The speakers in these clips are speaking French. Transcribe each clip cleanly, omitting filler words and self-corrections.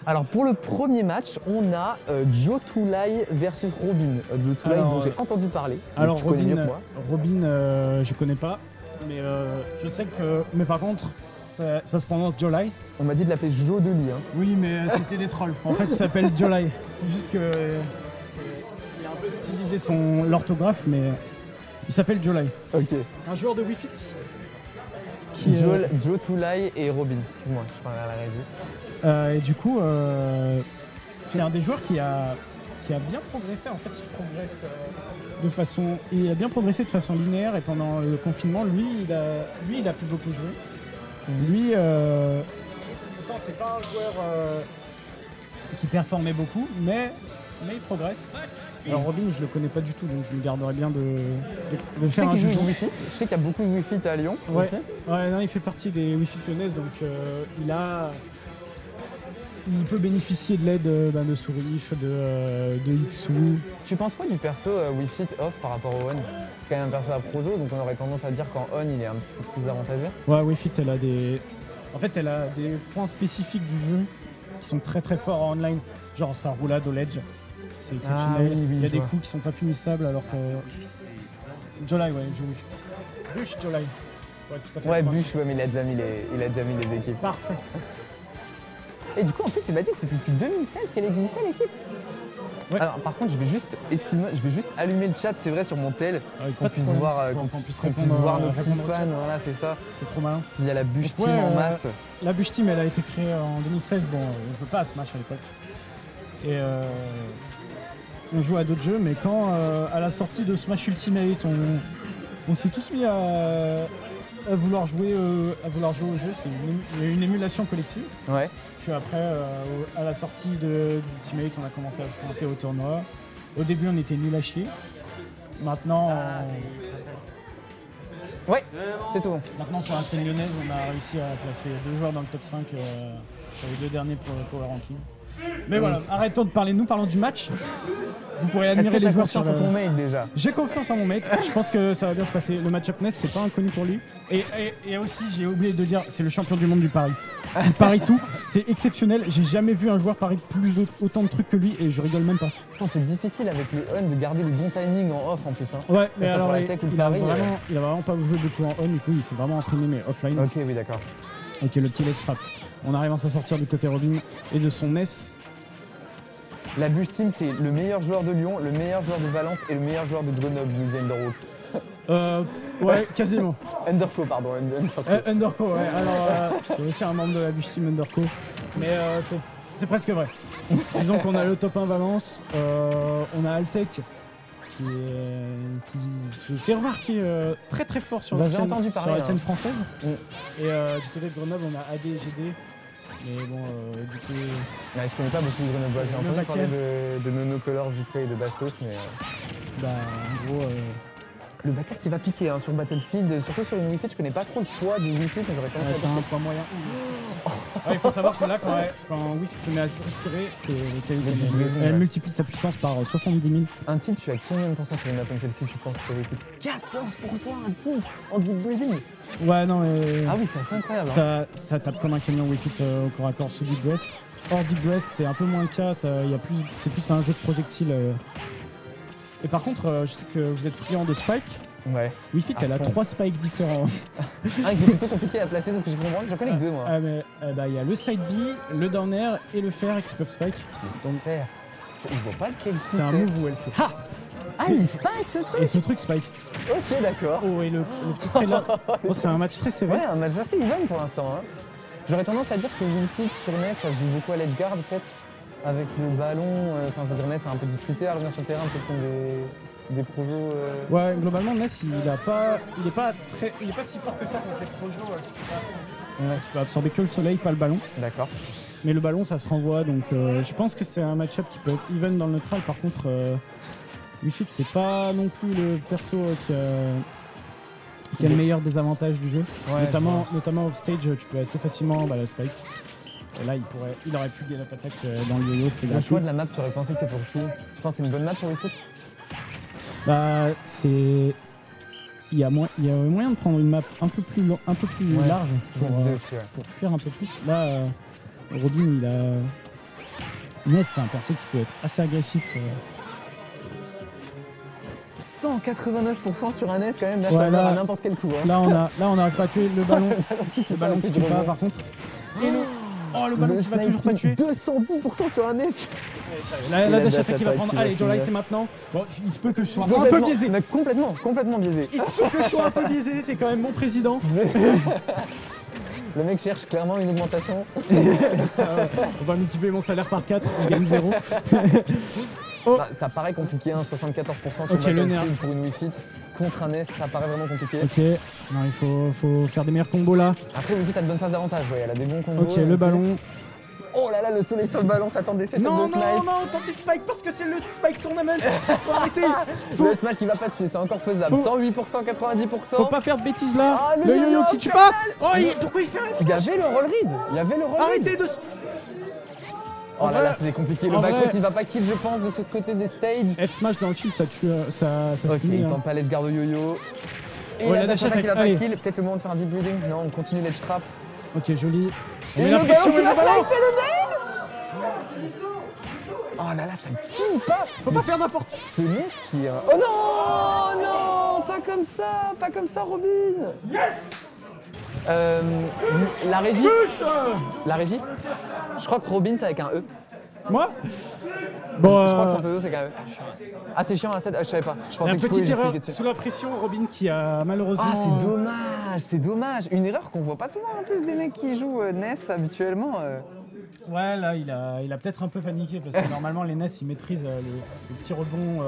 Alors pour le premier match, on a Joe Toulai versus Robin. Joe Toulai dont j'ai entendu parler. Alors tu connais mieux que moi. Robin, je connais pas, mais je sais que. Mais par contre, ça se prononce Jolai. On m'a dit de l'appeler Joe de Lee. Hein. Oui, mais c'était des trolls. En fait, il s'appelle Jolai. C'est juste que il a un peu stylisé l'orthographe, mais il s'appelle Jolai. Ok. Un joueur de Wii Fit. Joe Toulai et Robin. Excuse-moi, je parle à la régie. Et du coup, c'est un des joueurs qui a bien progressé. En fait, il a bien progressé de façon linéaire. Et pendant le confinement, lui, il a pu beaucoup jouer. Lui, pourtant, c'est pas un joueur qui performait beaucoup, mais il progresse. Alors Robin, je le connais pas du tout, donc je me garderai bien de faire un jugement. Je sais qu'il y a beaucoup de Wii Fit à Lyon. Ouais. Aussi. Ouais, non, il fait partie des Wii Fit lyonnaises, donc il peut bénéficier de l'aide de Sourif, de Xu. Tu penses quoi du perso Wii Fit off par rapport au on? C'est quand même un perso à projo, donc on aurait tendance à dire qu'en on il est un petit peu plus avantageux. Ouais, Wii Fit, elle a des points spécifiques du jeu qui sont très très forts en online, genre sa roulade au ledge. C'est exceptionnel. Oui, il y a des coups qui sont pas punissables alors que Jolai, ouais, joue Wii Fit. Bush, Jolai. Ouais, tout à fait. Ouais, Bush, ouais, mais il a déjà mis les équipes. Parfait. Et du coup, en plus, il m'a dit que c'était depuis 2016 qu'elle existait, l'équipe. Ouais. Alors, par contre, je vais juste allumer le chat, c'est vrai, sur mon tel, qu'on puisse voir nos petits fans, voilà, c'est ça. C'est trop malin. Il y a la Bush Team en masse. La Bush Team, elle a été créée en 2016. Bon, je joue pas à Smash à l'époque. Et on joue à d'autres jeux, mais quand, à la sortie de Smash Ultimate, on s'est tous mis à vouloir jouer au jeu. Il y a une émulation collective. Ouais. Puis après, à la sortie d'Ultimate, on a commencé à se pointer au tournoi. Au début, on était nuls à chier. Maintenant, ouais, c'est tout. Maintenant, sur la scène lyonnaise, on a réussi à placer 2 joueurs dans le top 5 sur les 2 derniers Power Ranking. Mais voilà, arrêtons de parler, nous parlons du match. Vous pourrez admirer les joueurs sur ton mate déjà. J'ai confiance en mon mate, je pense que ça va bien se passer. Le match-up NES, c'est pas inconnu pour lui. Et aussi, j'ai oublié de dire, c'est le champion du monde du pari. Il parie tout, c'est exceptionnel. J'ai jamais vu un joueur parier autant de trucs que lui et je rigole même pas. C'est difficile avec le on de garder le bon timing en off en plus. Hein. Ouais, mais alors il a vraiment pas joué beaucoup en on, du coup il s'est vraiment entraîné mais offline. Ok, oui, d'accord. Ok, le petit ledge trap. On arrive à s'en sortir du côté Robin et de son NES. La Bush Team, c'est le meilleur joueur de Lyon, le meilleur joueur de Valence et le meilleur joueur de Grenoble, nous dit Underwalk. Ouais, quasiment. Underco, pardon. Underco, ouais. Alors, c'est aussi un membre de la Bush Team Underco. Mais c'est presque vrai. Disons qu'on a le top 1 Valence, on a Altec qui se fait remarquer très très fort sur la scène française. Et du côté de Grenoble, on a AD et GD. Mais bon, du coup. Ouais, je connais pas beaucoup de Grenoble. J'ai entendu parler de Nonocolor, Jutray et de Bastos, mais. Bah, en gros. Le backer qui va piquer hein, sur Battlefield, surtout sur une Wii Fit, je connais pas trop le poids du Wii Fit, mais j'aurais tendance à dire. C'est un poids moyen. Il faut savoir que là, quand Wii Fit se met à respirer, elle multiplie sa puissance par 70 000. Un tilt, tu as combien de pourcents sur une map comme celle-ci, tu penses, sur Wii Fit? 14% un tilt en deep breathing. Ouais, non, mais. Ah oui, c'est assez incroyable. Ça tape comme un camion Wii Fit au corps à corps sous Deep Breath. Hors Deep Breath, c'est un peu moins le cas, c'est plus un jeu de projectiles. Et par contre, je sais que vous êtes friand de Spike. Ouais. Wii Fit, elle a 3 spikes différents. Qui est plutôt compliqué à placer parce que je comprends, j'en connais que 2 moi. Il y a le side B, le down air et le fer qui peuvent spike. Donc fer. Je vois pas lequel c'est un move où elle fait. Ah, il spike ce truc. Et ce truc spike. Ok, d'accord. Oh, et le petit trailer. C'est un match très sévère. Ouais, un match assez even pour l'instant. Hein. J'aurais tendance à dire que Wii Fit sur NES, ça joue beaucoup à l'edge guard peut-être. Avec le ballon, enfin je veux dire NES a un peu de difficulté à revenir sur le terrain, peut-être comme des projos. Ouais, globalement NES il est pas si fort que ça contre les projos. Tu peux absorber que le soleil, pas le ballon. D'accord. Mais le ballon ça se renvoie, donc je pense que c'est un match-up qui peut être even dans le neutral. Par contre, Wii Fit c'est pas non plus le perso qui a le meilleur des avantages du jeu. Ouais, notamment off stage, tu peux assez facilement la spike. Et là, il aurait pu gagner la attaque dans le yo-yo, c'était gratuit. Le choix de la map, tu aurais pensé que c'est pour qui? Tu penses que c'est une bonne map pour le foot? Bah, c'est. Il y a moyen de prendre une map un peu plus large pour fuir un peu plus. Là, Robin, Ness, c'est un perso qui peut être assez agressif. 189% sur un S quand même, là Ouais, ça là- va à n'importe quel coup. Hein. Là, on n'arrive pas à tuer le ballon. Le ballon qui tue pas, par contre. Et le... Oh, le ballon qui va toujours pas tuer. 210% sur un S. La dash attack qui va prendre. Allez, Jolai, c'est maintenant. Bon, il se peut que je sois un peu Complètement, biaisé. mais complètement biaisé. Il se peut que je sois un peu biaisé, c'est quand même mon président. Le mec cherche clairement une augmentation. On va multiplier mon salaire par 4, je gagne 0. Oh. Bah, ça paraît compliqué, hein, 74% sur Ok, le nerf. Battlefield pour une Wii Fit. Contre un S, ça paraît vraiment compliqué. Ok, non, il faut faire des meilleurs combos là. Après, Wii Fit a de bonnes phases d'avantage, ouais, elle a des bons combos. Ok, le ballon. Oh là là, le soleil sur le ballon, ça tente des setups Non, de non, snipe. non, tente des spikes parce que c'est le spike tournament. Faut arrêter. Le smash qui va pas tuer, c'est encore faisable. Faut- 108%, 90%. Faut pas faire de bêtises là. Ah, le yo-yo qui tue pas. Oh, pourquoi il fait un Il y avait le roll read. Il y avait le roll read. Arrêtez de... Oh En là là, vrai- c'est compliqué. Le en backroot, vrai- il va pas kill, je pense, de ce côté des stages. F-smash dans le shield, ça tue, ça Ok, spinne. il Hein. tente pas l'edge guard au yo-yo. Et Ouais, la dash attack, il va pas allez. kill. Peut-être le moment de faire un deep bleeding. Non, on continue l'edge trap. Ok, joli. On Et met le la pression ballon et qui va le ballon. sniper le nail. Oh là là, ça me kill pas. Faut pas faire n'importe. Ce Ness qui est... Oh non, non, pas comme ça, Robin. Yes. La régie. La régie. Je crois que Robin c'est avec un E. Moi Bon, Je crois que son pseudo c'est qu'un E. Ah c'est chiant, je savais pas. Je pensais une que tu pouvais petite erreur l'expliquer dessus. sous la pression, Robin qui a malheureusement... Ah c'est dommage. Une erreur qu'on voit pas souvent en plus des mecs qui jouent Ness habituellement. Ouais, là, il a peut-être un peu paniqué parce que normalement, les Ness, ils maîtrisent les petits rebonds.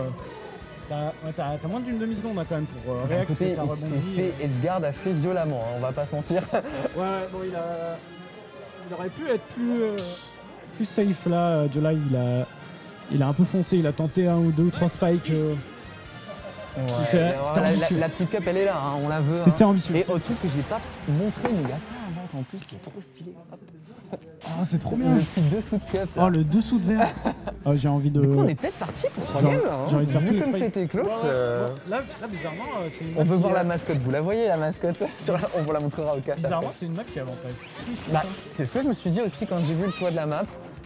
T'as moins d'une demi-seconde hein, quand même pour réactiver Écoutez, ta il rebondi. s'est fait edgeguard assez violemment, hein, on va pas se mentir. Ouais, bon, il aurait pu être plus safe là. Jolai, il a un peu foncé, il a tenté un ou deux ou trois spikes. C'était ambitieux. La petite cup elle est là, hein, on la veut. C'était hein. ambitieux. Et autre truc que j'ai pas montré, mais il y a ça avant en plus qui est trop stylé. Hop. Oh, c'est trop bien. Le petit dessous de cup. Là. Oh, le dessous de verre. Oh, j'ai envie de... Du coup, on est peut-être parti pour 3 Genre, games là. j'ai envie de faire tous Vu les comme spikes. c'était close. Là, bizarrement, c'est une map On peut qui voir a- la mascotte, vous la voyez la mascotte On vous la montrera au cas. Bizarrement, c'est une map qui a avantage. Bah, c'est ce que je me suis dit aussi quand j'ai vu le choix de la map.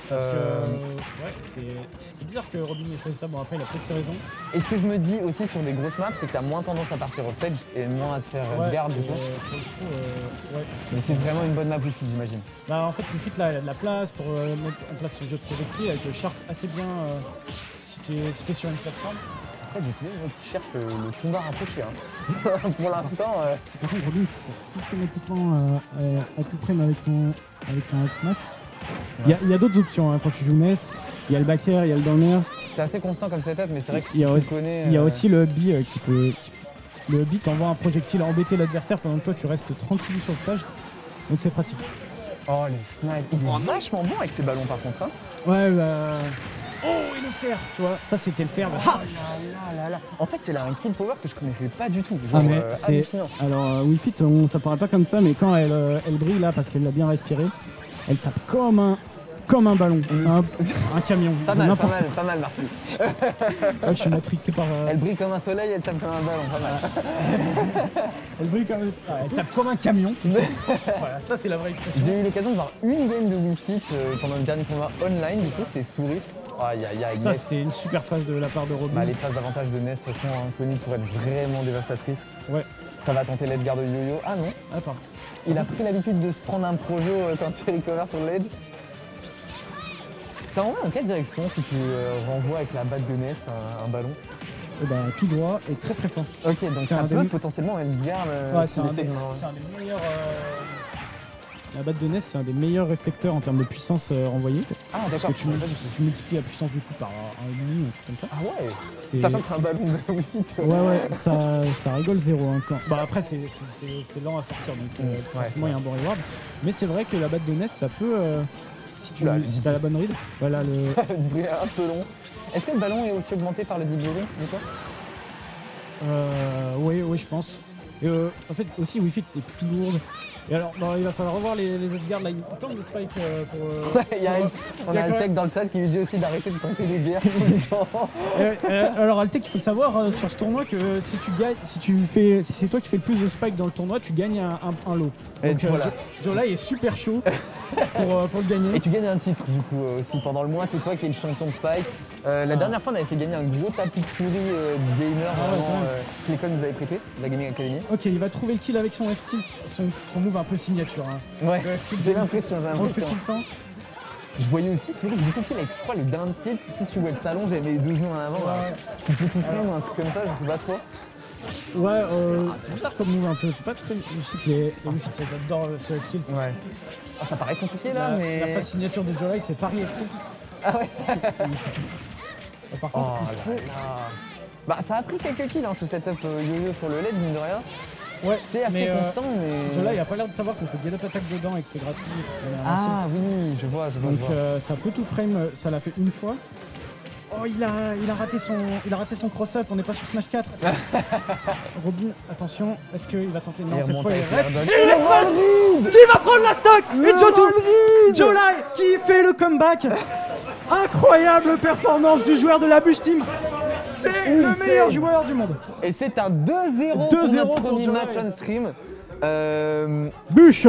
Parce que ouais, c'est bizarre que Robin ait fait ça. Bon, après, il a peut-être ses raisons. Et ce que je me dis aussi sur des grosses maps, c'est que t'as moins tendance à partir au stage et moins à te faire garde du coup. Pour le coup, ouais. Mais c'est vraiment une bonne map aussi, j'imagine. Bah, en fait, le fit là, il a de la place pour mettre en place ce jeu de projectile avec le Shark assez bien si t'es sur une plateforme. Après, j'ai trouvé une autre qui cherche le combat rapproché. Hein. Pour l'instant. Par contre, Robin, faut systématiquement à tout près avec un match. Il y a d'autres options hein, quand tu joues Ness. Il y a le back air, il y a le down air. C'est assez constant comme setup, mais c'est vrai que Il y si a tu aussi- connais. Il y a aussi le hubby qui peut. Le hubby t'envoie un projectile à embêter l'adversaire pendant que toi tu restes tranquille sur le stage. Donc c'est pratique. Oh, les snipes. Il est vachement bon avec ses ballons par contre. Hein. Ouais, bah. Oh, et le fer, tu vois. Ça, c'était le fer. Ah là là. En fait, elle a un kill power que je connaissais pas du tout. Ah, Genre, mais c'est. hallucinant. Alors, Wii Fit, ça paraît pas comme ça, mais quand elle brille là, parce qu'elle l'a bien respiré, elle tape comme un ballon, un camion. Pas C'est mal, n'importe pas mal, Marty. quoi. Ah, je suis matrixé par. Elle brille comme un soleil, elle tape comme un ballon, pas mal. Elle brille comme. Elle tape comme un camion. Voilà, ça, c'est la vraie expression. J'ai eu l'occasion de voir une game de Wii Fit pendant le dernier tournoi online, du coup, c'est souris. Aïe aïe aïe. Ça, Ness. c'était une super phase de la part de Robin. Bah, les phases d'avantage de Ness, de toute façon, hein, connues pour être vraiment dévastatrices. Ouais. Ça va tenter l'edge-guard de yo-yo. Ah non, Attends. il a pris l'habitude de se prendre un projo quand tu recover sur l'edge. Ça envoie dans quelle direction si tu renvoies avec la batte de Ness un ballon? Et bah, tout droit et très très fort. Ok, donc C'est ça un peut des- potentiellement edge-guard Ouais, si c'est un, les des segments. meilleurs. La batte de Ness, c'est un des meilleurs réflecteurs en termes de puissance renvoyée. Ah Parce d'accord, que tu multiplies la puissance du coup par un et demi, un truc comme ça. Ah ouais, C'est- sachant que c'est un ballon de Wii Fit. Ouais, ça rigole zéro. Hein, quand... Bah après, c'est lent à sortir, donc Ouais, forcément, il y a un bon reward. Mais c'est vrai que la batte de Ness, ça peut, si tu Oula, as la bonne read, voilà le... Du bruit un peu long. Est-ce que le ballon est aussi augmenté par le deep bleeding, du coup? Oui, je pense. Et en fait, aussi, Wii Fit est plus lourde. Et alors, il va falloir revoir les edgeguards là, ils tentent des spikes pour. On a Altec dans le chat qui lui dit aussi d'arrêter de tenter des guerres tout le temps. Alors Altec, il faut savoir sur ce tournoi que si tu gagnes, si c'est toi qui fais le plus de spikes dans le tournoi, tu gagnes un lot. Donc voilà. Joe est super chaud pour le gagner. Et tu gagnes un titre du coup aussi pendant le mois, c'est toi qui es le champion de spike. La dernière fois on avait fait gagner un gros tapis de souris gamer que l'école nous avait prêté, la Gaming Academy. Ok, il va trouver le kill avec son F-tilt, son move un peu signature. Hein. Ouais, j'ai l'impression. On le fait tout le temps. Je voyais aussi Souris du coup qu'il avec je crois le down tilt, si tu vois le salon, j'avais les deux genoux en avant, tu peux tout prendre ou un truc comme ça, je sais pas trop. Ouais, c'est bizarre comme move un peu, c'est pas très. Je sais que les F-tilt, elles adorent ce F-tilt. Ouais. Ah, ça paraît compliqué là, mais. La phase signature de Joe c'est Paris F-tilt. Ah ouais. Par contre, il faut. Bah, ça a pris quelques kills ce setup yo-yo sur le LED, mine de rien. Ouais, c'est assez constant, mais. Joe il a pas l'air de savoir qu'on peut get up attaque dedans et que c'est gratuit. Oui, je vois. Donc ça peut tout frame, ça l'a fait une fois. Oh, il a raté son cross-up, on n'est pas sur Smash 4. Robin, attention, est-ce qu'il va tenter? Non, cette fois il reste. Et il smash qui va prendre la stock. Et Joe qui fait le comeback. Incroyable performance du joueur de la Bush Team. C'est le meilleur joueur du monde. Et c'est un 2-0 pour notre premier match on stream. Bush